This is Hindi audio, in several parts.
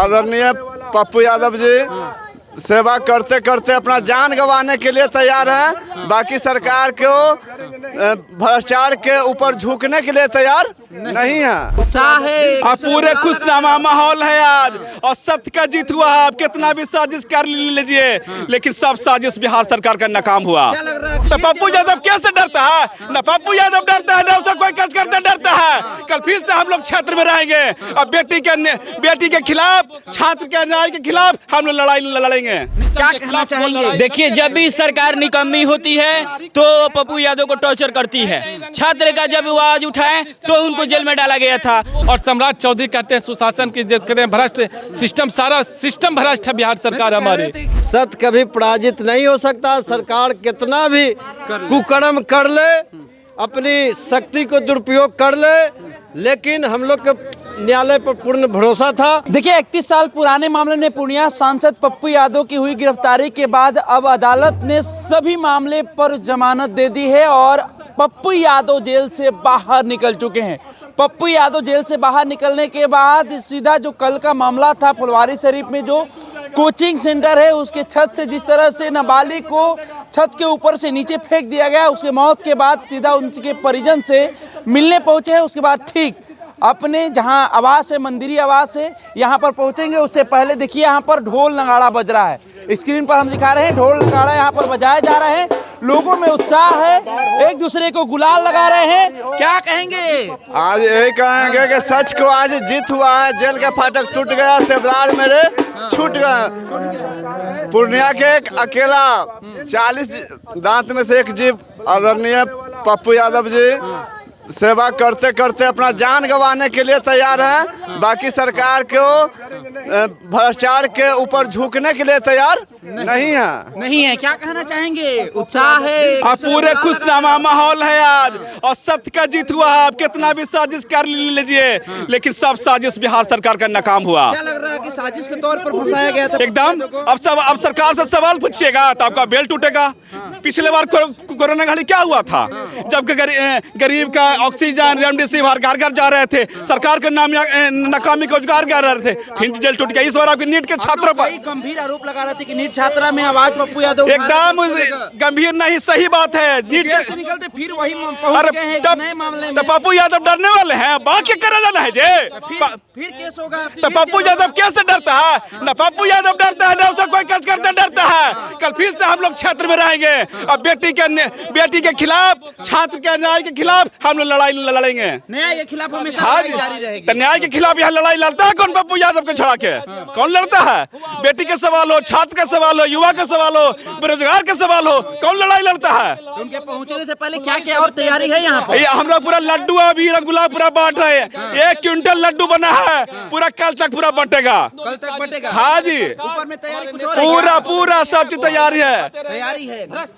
आदरणीय पप्पू यादव जी सेवा करते करते अपना जान गंवाने के लिए तैयार हैं। बाकी सरकार को भ्रष्टाचार के ऊपर झुकने के लिए तैयार नहीं है। अब पूरे खुशनुमा माहौल है आज और सत्य का जीत हुआ है। आप कितना भी साजिश कर लीजिए लेकिन सब साजिश बिहार सरकार का नाकाम हुआ। तो पप्पू यादव कैसे डरता है? ना पप्पू यादव डरता है ना उसका कोई कच करते डरता है। कल फिर से हम लोग क्षेत्र में रहेंगे और बेटी के खिलाफ, छात्र के अन्याय के खिलाफ हम लोग लड़ाई लड़ेंगे। क्या कहना चाहेंगे? देखिए, जब भी सरकार निकम्मी होती है तो पप्पू यादव को टॉर्चर करती है। छात्र का जब आवाज उठाए तो उनको जेल में डाला गया था। और सम्राट चौधरी कहते हैं सुशासन की भ्रष्ट सिस्टम, सारा सिस्टम भ्रष्ट है बिहार सरकार हमारी। सत्य कभी पराजित नहीं हो सकता। सरकार कितना भी कुकर्म कर ले, अपनी शक्ति को दुरुपयोग कर ले, लेकिन हम लोग के न्यायालय पर पूर्ण भरोसा था। देखिए, 31 साल पुराने मामले में पूर्णिया सांसद पप्पू यादव की हुई गिरफ्तारी के बाद अब अदालत ने सभी मामले पर जमानत दे दी है और पप्पू यादव जेल से बाहर निकल चुके हैं। पप्पू यादव जेल से बाहर निकलने के बाद सीधा जो कल का मामला था फुलवारी शरीफ में जो कोचिंग सेंटर है उसके छत से जिस तरह से नाबालिग को छत के ऊपर से नीचे फेंक दिया गया, उसके मौत के बाद सीधा उनके परिजन से मिलने पहुंचे हैं। उसके बाद ठीक अपने जहां आवास है, मंदिरी आवास है, यहां पर पहुंचेंगे। उससे पहले देखिए यहां पर ढोल नगाड़ा बज रहा है। स्क्रीन पर हम दिखा रहे हैं ढोल नगाड़ा यहां पर बजाए जा रहे हैं। लोगों में उत्साह है, एक दूसरे को गुलाल लगा रहे हैं। क्या कहेंगे? आज यही कहेंगे कि सच को आज जीत हुआ है। जेल का फाटक टूट गया, सेवदार मेरे छूट गए। पूर्णिया के एक अकेला 40 दांत में से एक जीव आदरणीय पप्पू यादव जी सेवा करते करते अपना जान गंवाने के लिए तैयार हैं। बाकी सरकार को भ्रष्टाचार के ऊपर झुकने के लिए तैयार नहीं है। क्या कहना चाहेंगे? उत्साह है, अब पूरे खुशनुमा माहौल है आज और सत्य का जीत हुआ है। आप कितना भी साजिश कर लीजिए लेकिन सब साजिश बिहार सरकार का नाकाम हुआ। क्या लग रहा है कि साजिश के तौर पर फंसाया गया था? एकदम। अब सरकार से सवाल पूछिएगा तो आपका बेल टूटेगा। पिछले बार कोरोना घड़ी क्या हुआ था? जब गरीब का ऑक्सीजन, रेमडेसिविर घर घर जा रहे थे, सरकार के नाकामी को उजागर कर रहे थे, फिर जेल टूट गया। इस बार आपके नीट के छात्रों पर गंभीर आरोप लगा रहे थे कि नीट छात्रा में आवाज पप्पू यादव एकदम गंभीर नहीं, सही बात है। नीट से निकलते फिर वही पहुंच गए हैं नए मामले में। तो पप्पू यादव डरने वाले हैं? बाकी करा जाना है जे फिर केस होगा। तो पप्पू यादव कैसे डरता है? ना पप्पू यादव डरता है ना उसका कोई कच करते डरता है। कल फिर से हम लोग क्षेत्र में रहेंगे और बेटी के खिलाफ, छात्र के अन्याय के खिलाफ हम लोग लड़ाई लड़ेंगे। न्याय के खिलाफ हमेशा जारी रहेगी। तो न्याय के खिलाफ यहाँ लड़ाई लड़ता है कौन? पप्पू यादव को छड़ा के कौन लड़ता है? बेटी के सवाल हो, छात्र का सवाल हो, युवा का सवाल हो, बेरोजगार का सवाल हो, कौन लड़ाई लड़ता है? उनके पहुंचने से पहले क्या क्या और तैयारी है यहाँ पर? हम लोग पूरा लड्डू अभी गुलाब पूरा बांट रहे हैं। 1 क्विंटल लड्डू बना है, पूरा कल तक पूरा बटेगा। कल तक बटेगा? हाँ जी, ऊपर में तैयारी कुछ और है? पूरा सब चीज तैयारी है।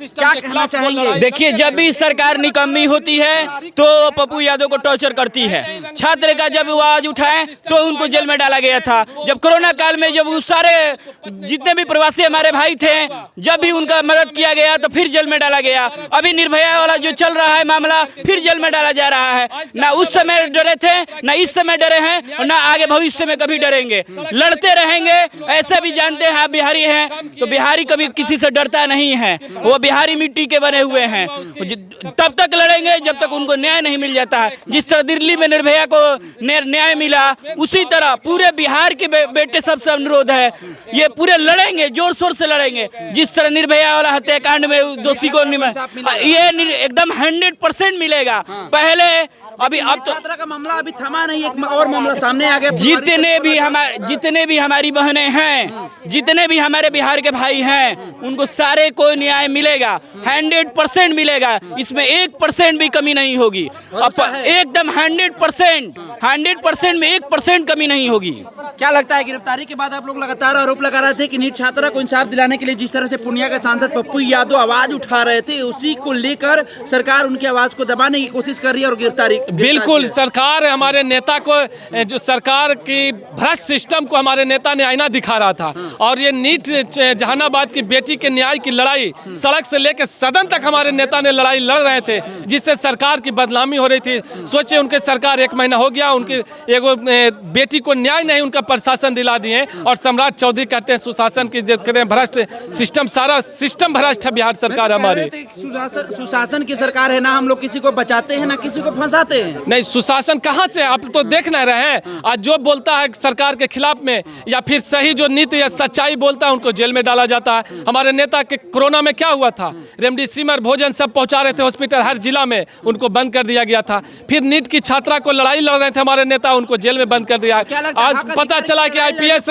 क्या कहना चाहेंगे? देखिए, जब भी सरकार निकम्मी होती है तो पप्पू यादव को टॉर्चर करती है। छात्र का जब आवाज उठाए तो उनको जेल में डाला गया था। जब कोरोना काल में जब सारे जितने भी प्रवासी हमारे भाई थे, जब भी उनका मदद किया गया तो फिर जेल में डाला गया। अभी निर्भया वाला जो चल रहा है मामला, फिर जेल में डाला जा रहा है। ना उस समय डरे थे, ना इस समय डरे हैं और ना आगे भविष्य में कभी डरेंगे। लड़ते रहेंगे। ऐसा भी जानते हैं आप बिहारी हैं तो बिहारी कभी किसी से डरता नहीं है। वो बिहारी मिट्टी के बने हुए हैं। तब तक लड़ेंगे जब तक उनको न्याय नहीं मिल जाता है। जिस तरह दिल्ली में निर्भया को न्याय मिला, उसी तरह पूरे बिहार के बेटे सबसे अनुरोध है, ये पूरे लड़ेंगे, जोर शोर से लड़ेंगे। जिस तरह निर्भया वाला हत्याकांड में दोषी को ये एकदम 100% मिलेगा। पहले अभी अब तो छात्रा का मामला अभी थमा नहीं, एक और मामला सामने आ गया। जितने भी हमारी बहनें हैं, जितने भी हमारे बिहार के भाई हैं, उनको सारे को न्याय मिलेगा, 100% मिलेगा। इसमें 1% भी कमी नहीं होगी। एकदम 100% में 1% कमी नहीं होगी। क्या लगता है गिरफ्तारी के बाद आप लोग लगातार आरोप लगा रहे थे कि नीट छात्रा को इंसाफ दिलाने के लिए जिस तरह से पूर्णिया के सांसद पप्पू यादव आवाज उठा रहे थे, उसी को लेकर सरकार उनकी आवाज को दबाने की कोशिश कर रही है और गिरफ्तारी बिल्कुल सरकार हमारे नेता को, जो सरकार की भ्रष्ट सिस्टम को हमारे नेता ने आईना दिखा रहा था। और ये नीट जहानाबाद की बेटी के न्याय की लड़ाई सड़क से लेकर सदन तक हमारे नेता ने लड़ाई लड़ रहे थे, जिससे सरकार की बदनामी हो रही थी। सोचिए उनके सरकार 1 महीना हो गया, उनकी एगो बेटी को न्याय नहीं उनका प्रशासन दिला दिए। और सम्राट चौधरी कहते हैं सुशासन की जो भ्रष्ट सिस्टम, सारा सिस्टम भ्रष्ट है बिहार सरकार हमारी। सुशासन की सरकार है ना, हम लोग किसी को बचाते हैं ना किसी को फंसाते हैं। नहीं, सुशासन कहाँ से, आप तो देख ना रहे हैं। आज जो बोलता है सरकार के खिलाफ में या फिर सही जो नीति या सच्चाई बोलता है उनको जेल में डाला जाता है। हमारे नेता के कोरोना में क्या हुआ था, रेमडेसिविर भोजन सब पहुंचा रहे थे हॉस्पिटल हर जिला में, उनको बंद कर दिया गया था। फिर नीट की छात्रा को लड़ाई लड़ रहे थे हमारे नेता, उनको जेल में बंद कर दिया। आज पता चला कि IPS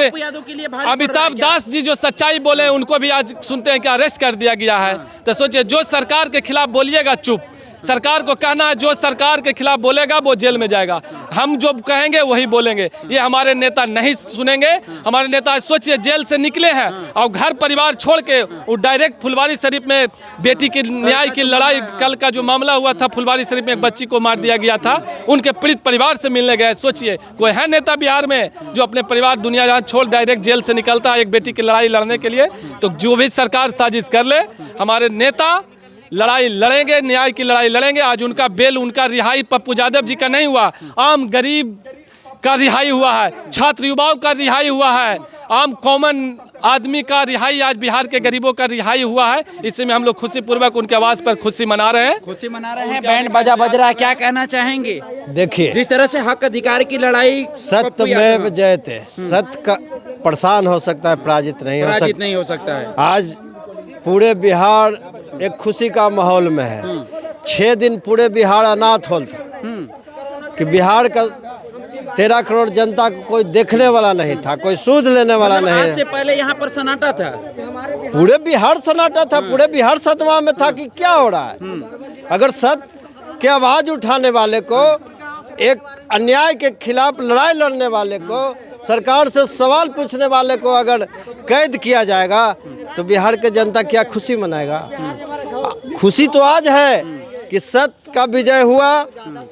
अमिताभ दास जी जो सच्चाई बोले उनको भी आज सुनते हैं कि अरेस्ट कर दिया गया है। तो सोचिए, जो सरकार के खिलाफ बोलिएगा चुप, सरकार को कहना है जो सरकार के खिलाफ बोलेगा वो जेल में जाएगा, हम जो कहेंगे वही बोलेंगे। ये हमारे नेता नहीं सुनेंगे। हमारे नेता सोचिए जेल से निकले हैं और घर परिवार छोड़ के वो डायरेक्ट फुलवारी शरीफ में बेटी की न्याय की लड़ाई, कल का जो मामला हुआ था फुलवारी शरीफ में एक बच्ची को मार दिया गया था, उनके पीड़ित परिवार से मिलने गए। सोचिए कोई है नेता बिहार में जो अपने परिवार दुनिया जहाँ छोड़ डायरेक्ट जेल से निकलता है एक बेटी की लड़ाई लड़ने के लिए? तो जो भी सरकार साजिश कर ले, हमारे नेता लड़ाई लड़ेंगे, न्याय की लड़ाई लड़ेंगे। आज उनका बेल, उनका रिहाई पप्पू यादव जी का नहीं हुआ, आम गरीब का रिहाई हुआ है, छात्र युवाओं का रिहाई हुआ है, आम कॉमन आदमी का रिहाई, आज बिहार के गरीबों का रिहाई हुआ है। इसी में हम लोग खुशी पूर्वक उनके आवाज पर खुशी मना रहे हैं। बैंड बाजा बज रहा है, क्या कहना चाहेंगे? देखिए, जिस तरह से हक अधिकार की लड़ाई सत्यमेव जयते, सत्य का परेशान हो सकता है, पराजित नहीं हो सकता है। आज पूरे बिहार एक खुशी का माहौल में है। 6 दिन पूरे बिहार अनाथ हॉल था कि बिहार का 13 करोड़ जनता को कोई देखने वाला नहीं था, कोई सूद लेने वाला नहीं। आज से पहले यहाँ पर सन्नाटा था, पूरे बिहार सन्नाटा था, पूरे बिहार सदमा में था कि क्या हो रहा है। अगर सत्य के आवाज उठाने वाले को, एक अन्याय के खिलाफ लड़ाई लड़ने वाले को, सरकार से सवाल पूछने वाले को अगर कैद किया जाएगा तो बिहार के जनता क्या खुशी मनाएगा? खुशी तो आज है कि सत्य का विजय हुआ।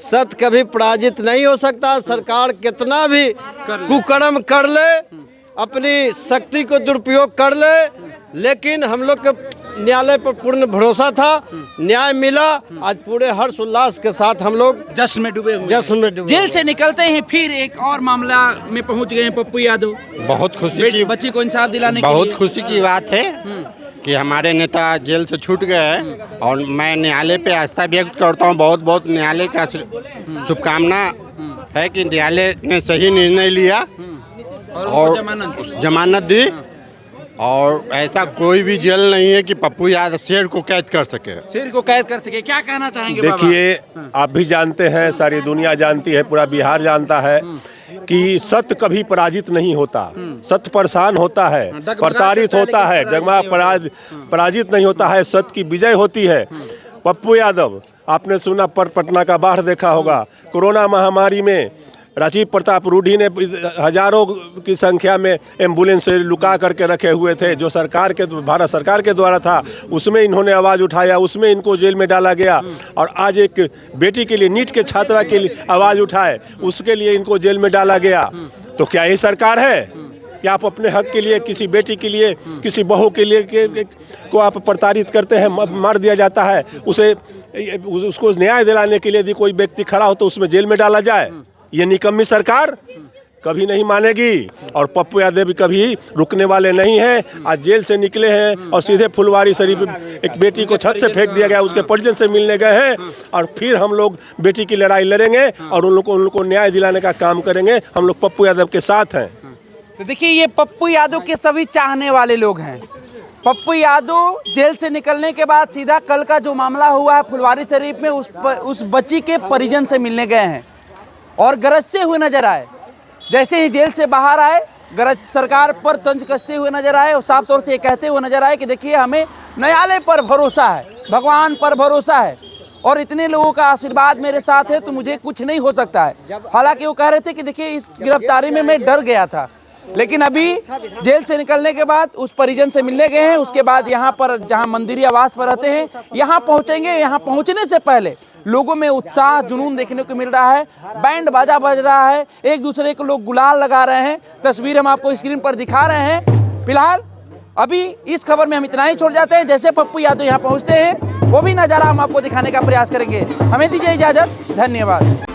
सत्य कभी पराजित नहीं हो सकता। सरकार कितना भी कुकर्म कर ले, अपनी शक्ति को दुरुपयोग कर ले, लेकिन हम लोग के न्यायालय पर पूर्ण भरोसा था, न्याय मिला। आज पूरे हर्ष उल्लास के साथ हम लोग जश्न में डूबे हुए। जेल से निकलते हैं फिर एक और मामला में पहुंच गए हैं पप्पू यादव। बहुत खुशी की, बच्ची को इंसाफ दिलाने के बहुत लिए खुशी की बात है कि हमारे नेता जेल से छूट गए। और मैं न्यायालय पे आस्था व्यक्त करता हूँ। बहुत बहुत न्यायालय का शुभकामना है कि न्यायालय ने सही निर्णय लिया और जमानत दी। और ऐसा कोई भी जेल नहीं है कि पप्पू यादव शेर को कैद कर सके। क्या कहना चाहेंगे? देखिए, आप भी जानते हैं, सारी दुनिया जानती है, पूरा बिहार जानता है कि सत्य कभी पराजित नहीं होता। सत्य परेशान होता है, प्रताड़ित होता है, डगमगा पराजित नहीं होता है, सत्य की विजय होती है। पप्पू यादव, आपने सुना पटना का बाढ़ देखा होगा, कोरोना महामारी में राजीव प्रताप रूढ़ी ने हजारों की संख्या में एम्बुलेंस से लुका करके रखे हुए थे, जो सरकार के, भारत सरकार के द्वारा था, उसमें इन्होंने आवाज़ उठाया, उसमें इनको जेल में डाला गया। और आज एक बेटी के लिए, नीट के छात्रा के लिए आवाज़ उठाए, उसके लिए इनको जेल में डाला गया। तो क्या यही सरकार है कि आप अपने हक के लिए, किसी बेटी के लिए, किसी बहू के लिए को आप प्रताड़ित करते हैं, मार दिया जाता है, उसको न्याय दिलाने के लिए यदि कोई व्यक्ति खड़ा हो तो उसमें जेल में डाला जाए? ये निकम्मी सरकार कभी नहीं मानेगी। और पप्पू यादव भी कभी रुकने वाले नहीं हैं। आज जेल से निकले हैं और सीधे फुलवारी शरीफ एक बेटी को छत से फेंक दिया गया, उसके परिजन से मिलने गए हैं। और फिर हम लोग बेटी की लड़ाई लड़ेंगे और उन लोग को न्याय दिलाने का काम करेंगे। हम लोग पप्पू यादव के साथ हैं। तो देखिए, ये पप्पू यादव के सभी चाहने वाले लोग हैं। पप्पू यादव जेल से निकलने के बाद सीधा कल का जो मामला हुआ है फुलवारी शरीफ में, उस बच्ची के परिजन से मिलने गए हैं और गरजते हुए नजर आए। जैसे ही जेल से बाहर आए, गरज सरकार पर तंज कसते हुए नजर आए और साफ तौर से ये कहते हुए नजर आए कि देखिए, हमें न्यायालय पर भरोसा है, भगवान पर भरोसा है और इतने लोगों का आशीर्वाद मेरे साथ है तो मुझे कुछ नहीं हो सकता है। हालांकि वो कह रहे थे कि देखिए, इस गिरफ्तारी में मैं डर गया था, लेकिन अभी जेल से निकलने के बाद उस परिजन से मिलने गए हैं, उसके बाद यहाँ पर जहाँ मंदिरी आवास पर रहते हैं यहाँ पहुँचेंगे। यहाँ पहुँचने से पहले लोगों में उत्साह जुनून देखने को मिल रहा है, बैंड बाजा बज रहा है, एक दूसरे को लोग गुलाल लगा रहे हैं। तस्वीर हम आपको स्क्रीन पर दिखा रहे हैं। फिलहाल अभी इस खबर में हम इतना ही छोड़ जाते हैं। जैसे पप्पू यादव यहाँ पहुँचते हैं वो भी नज़ारा हम आपको दिखाने का प्रयास करेंगे। हमें दीजिए इजाज़त, धन्यवाद।